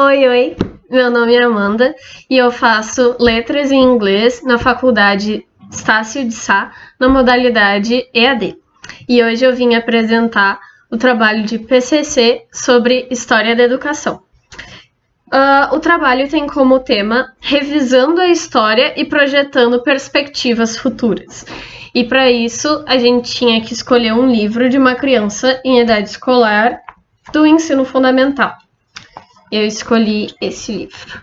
Oi, meu nome é Amanda e eu faço letras em inglês na faculdade Estácio de Sá, na modalidade EAD. E hoje eu vim apresentar o trabalho de PCC sobre História da Educação. O trabalho tem como tema revisando a história e projetando perspectivas futuras. E para isso a gente tinha que escolher um livro de uma criança em idade escolar do ensino fundamental. Eu escolhi esse livro.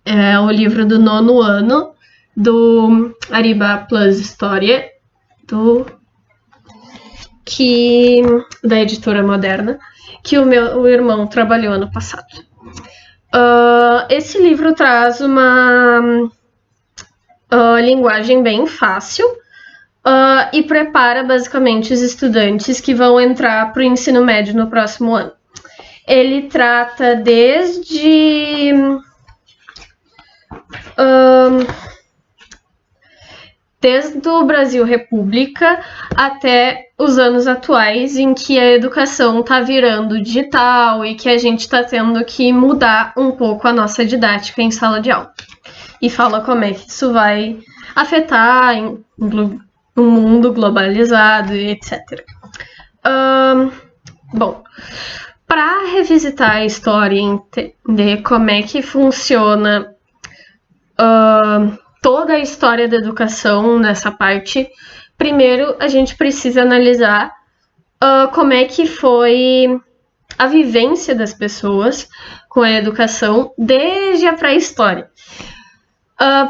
É o livro do 9º ano, do Ariba Plus História, da editora Moderna, que o meu irmão trabalhou ano passado. Esse livro traz uma linguagem bem fácil e prepara basicamente os estudantes que vão entrar para o ensino médio no próximo ano. Ele trata desde o Brasil República até os anos atuais, em que a educação está virando digital e que a gente está tendo que mudar um pouco a nossa didática em sala de aula. E fala como é que isso vai afetar um mundo globalizado e etc. Bom, para revisitar a história e entender como é que funciona toda a história da educação nessa parte, primeiro a gente precisa analisar como é que foi a vivência das pessoas com a educação desde a pré-história.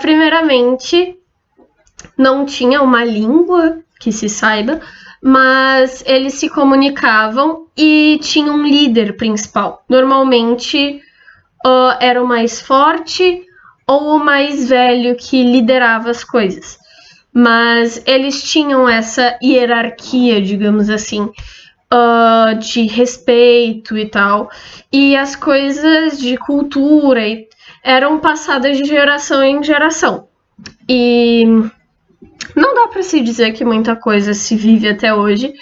Primeiramente, não tinha uma língua que se saiba, mas eles se comunicavam e tinham um líder principal. Normalmente era o mais forte ou o mais velho que liderava as coisas. Mas eles tinham essa hierarquia, digamos assim, de respeito e tal. E as coisas de cultura eram passadas de geração em geração. E não dá para se dizer que muita coisa se vive até hoje,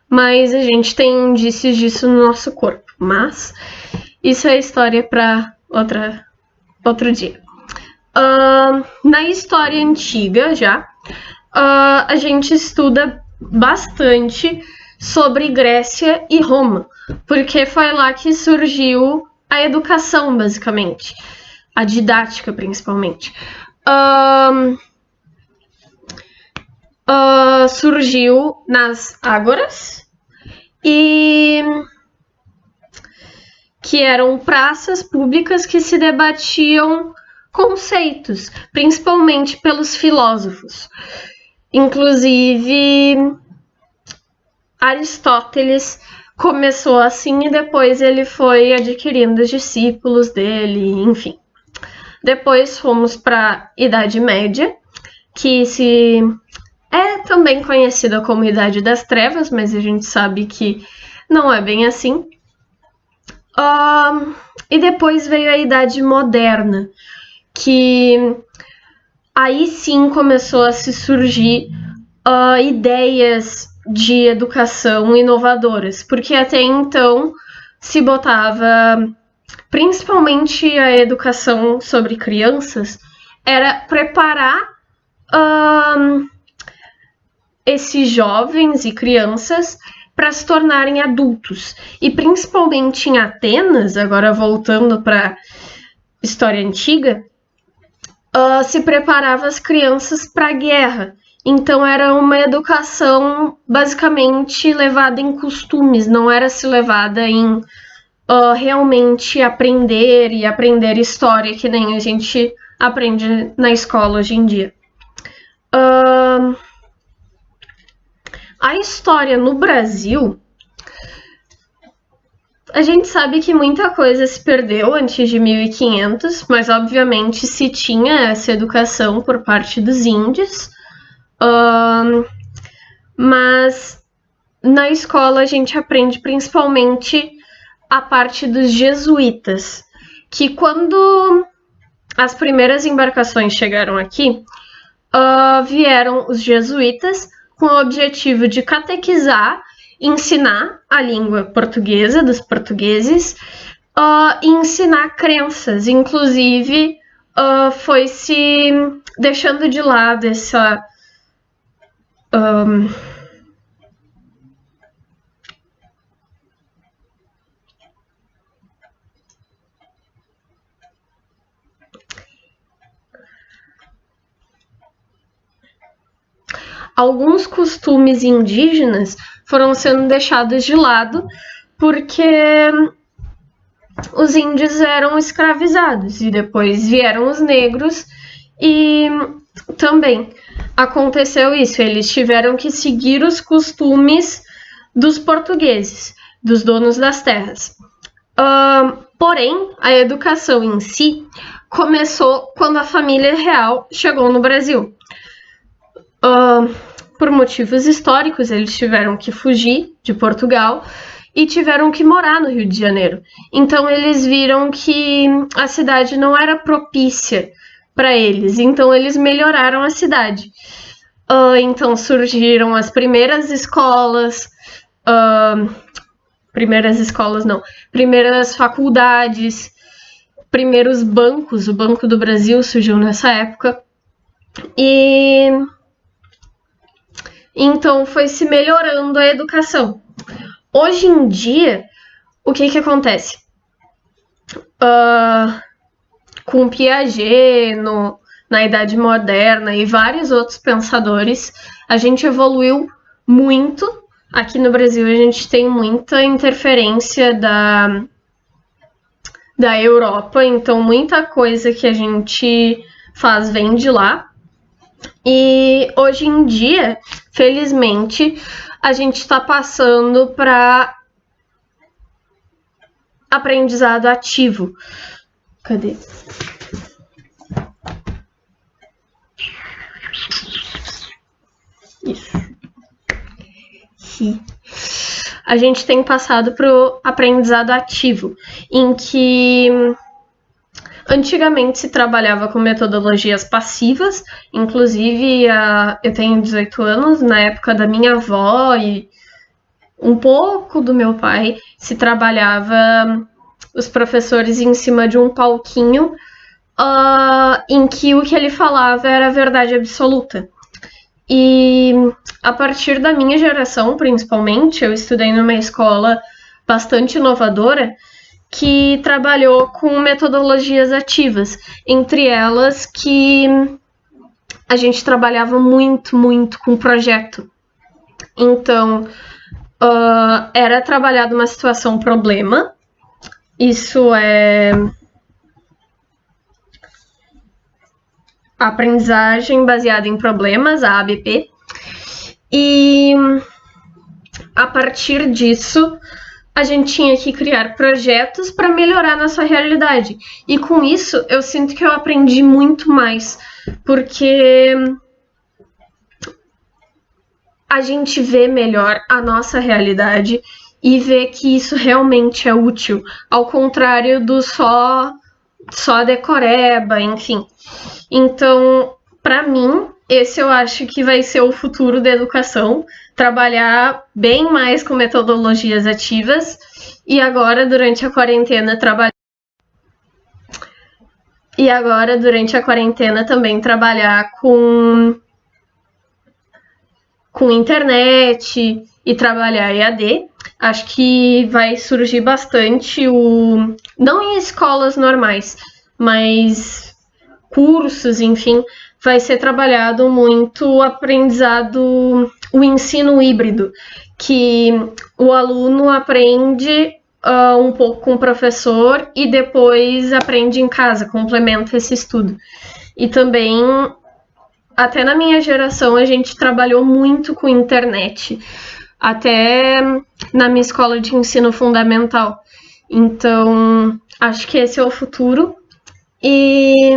mas a gente tem indícios disso no nosso corpo. Mas isso é história para outro dia. Na história antiga já, a gente estuda bastante sobre Grécia e Roma, porque foi lá que surgiu a educação, basicamente, a didática principalmente. Surgiu nas ágoras, e que eram praças públicas que se debatiam conceitos, principalmente pelos filósofos. Inclusive, Aristóteles começou assim e depois ele foi adquirindo os discípulos dele, enfim. Depois fomos para a Idade Média, que é também conhecida como Idade das Trevas, mas a gente sabe que não é bem assim. E depois veio a Idade Moderna, que aí sim começou a se surgir ideias de educação inovadoras, porque até então se botava, principalmente a educação sobre crianças, era preparar esses jovens e crianças para se tornarem adultos. E principalmente em Atenas, agora voltando para história antiga, se preparava as crianças para a guerra. Então era uma educação basicamente levada em costumes, não era se levada em realmente aprender história, que nem a gente aprende na escola hoje em dia. A história no Brasil, a gente sabe que muita coisa se perdeu antes de 1500, mas obviamente se tinha essa educação por parte dos índios. Mas na escola a gente aprende principalmente a parte dos jesuítas, que quando as primeiras embarcações chegaram aqui, vieram os jesuítas com o objetivo de catequizar, ensinar a língua portuguesa dos portugueses e ensinar crenças. Inclusive, foi se deixando de lado essa alguns costumes indígenas foram sendo deixados de lado porque os índios eram escravizados e depois vieram os negros e também aconteceu isso. Eles tiveram que seguir os costumes dos portugueses, dos donos das terras. Porém, a educação em si começou quando a família real chegou no Brasil. Por motivos históricos, eles tiveram que fugir de Portugal e tiveram que morar no Rio de Janeiro. Então, eles viram que a cidade não era propícia para eles. Então, eles melhoraram a cidade. Então, surgiram as primeiras escolas. Primeiras faculdades, primeiros bancos. O Banco do Brasil surgiu nessa época. E então foi se melhorando a educação. Hoje em dia, o que acontece? Com Piaget, na Idade Moderna e vários outros pensadores, a gente evoluiu muito. Aqui no Brasil, a gente tem muita interferência da Europa, então muita coisa que a gente faz vem de lá. E hoje em dia, felizmente, a gente está passando para aprendizado ativo. Cadê? Isso. A gente tem passado para o aprendizado ativo, em que antigamente se trabalhava com metodologias passivas, inclusive eu tenho 18 anos, na época da minha avó e um pouco do meu pai, se trabalhava os professores em cima de um palquinho em que o que ele falava era a verdade absoluta. E a partir da minha geração, principalmente, eu estudei numa escola bastante inovadora que trabalhou com metodologias ativas, entre elas que a gente trabalhava muito com projeto. Então, era trabalhado uma situação problema, isso é aprendizagem baseada em problemas, a ABP, e a partir disso a gente tinha que criar projetos para melhorar nossa realidade. E com isso eu sinto que eu aprendi muito mais, porque a gente vê melhor a nossa realidade e vê que isso realmente é útil, ao contrário do só decoreba, enfim. Então, para mim, esse eu acho que vai ser o futuro da educação, trabalhar bem mais com metodologias ativas e agora, durante a quarentena, também trabalhar com internet e trabalhar EAD. Acho que vai surgir bastante não em escolas normais, mas cursos, enfim, vai ser trabalhado muito o aprendizado, o ensino híbrido, que o aluno aprende um pouco com o professor e depois aprende em casa, complementa esse estudo. E também, até na minha geração, a gente trabalhou muito com internet, até na minha escola de ensino fundamental. Então, acho que esse é o futuro. E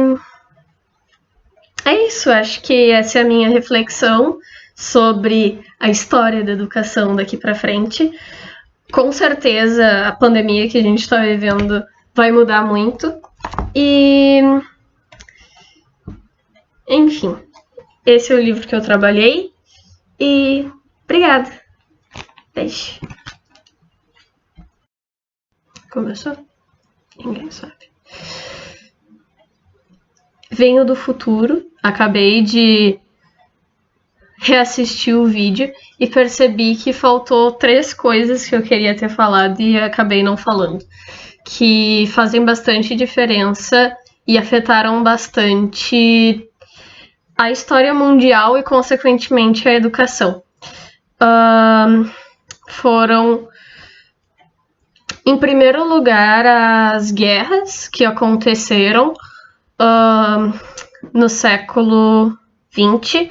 é isso, acho que essa é a minha reflexão sobre a história da educação daqui para frente. Com certeza, a pandemia que a gente está vivendo vai mudar muito. E, enfim, esse é o livro que eu trabalhei. E obrigada. Beijo. Começou? Ninguém sabe. Venho do futuro, acabei de reassistir o vídeo e percebi que faltou 3 coisas que eu queria ter falado e acabei não falando, que fazem bastante diferença e afetaram bastante a história mundial e, consequentemente, a educação. Foram, em primeiro lugar, as guerras que aconteceram no século XX,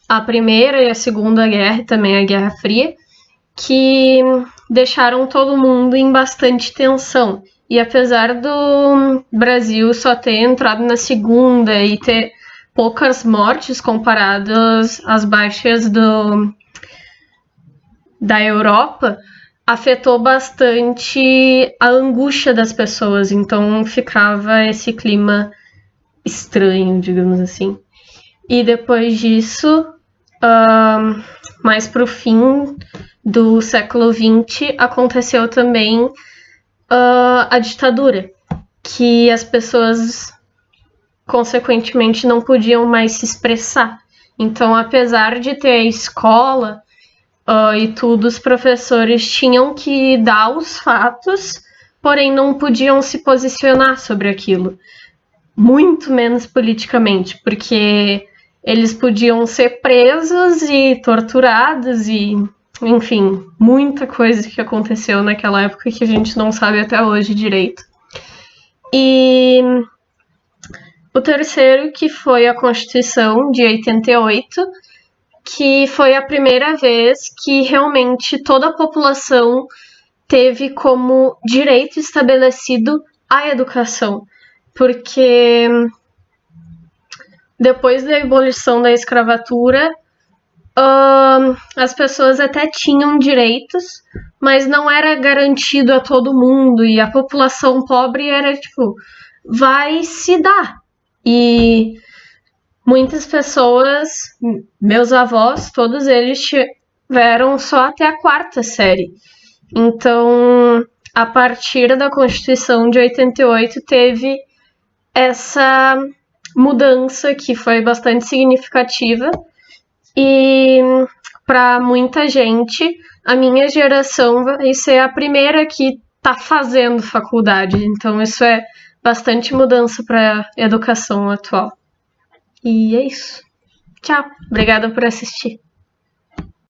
a Primeira e a Segunda Guerra, e também a Guerra Fria, que deixaram todo mundo em bastante tensão. E apesar do Brasil só ter entrado na Segunda e ter poucas mortes comparadas às baixas da Europa, afetou bastante a angústia das pessoas. Então ficava esse clima estranho, digamos assim. E depois disso, mais pro fim do século XX, aconteceu também a ditadura, que as pessoas, consequentemente, não podiam mais se expressar. Então, apesar de ter a escola e tudo, os professores tinham que dar os fatos, porém não podiam se posicionar sobre aquilo. Muito menos politicamente, porque eles podiam ser presos e torturados e, enfim, muita coisa que aconteceu naquela época que a gente não sabe até hoje direito. E o terceiro, que foi a Constituição de 88, que foi a primeira vez que realmente toda a população teve como direito estabelecido a educação. Porque depois da abolição da escravatura, as pessoas até tinham direitos, mas não era garantido a todo mundo, e a população pobre era tipo, vai se dar. E muitas pessoas, meus avós, todos eles tiveram só até a 4ª série. Então, a partir da Constituição de 88, teve essa mudança que foi bastante significativa. E para muita gente, a minha geração vai ser a primeira que está fazendo faculdade. Então, isso é bastante mudança para a educação atual. E é isso. Tchau. Obrigada por assistir.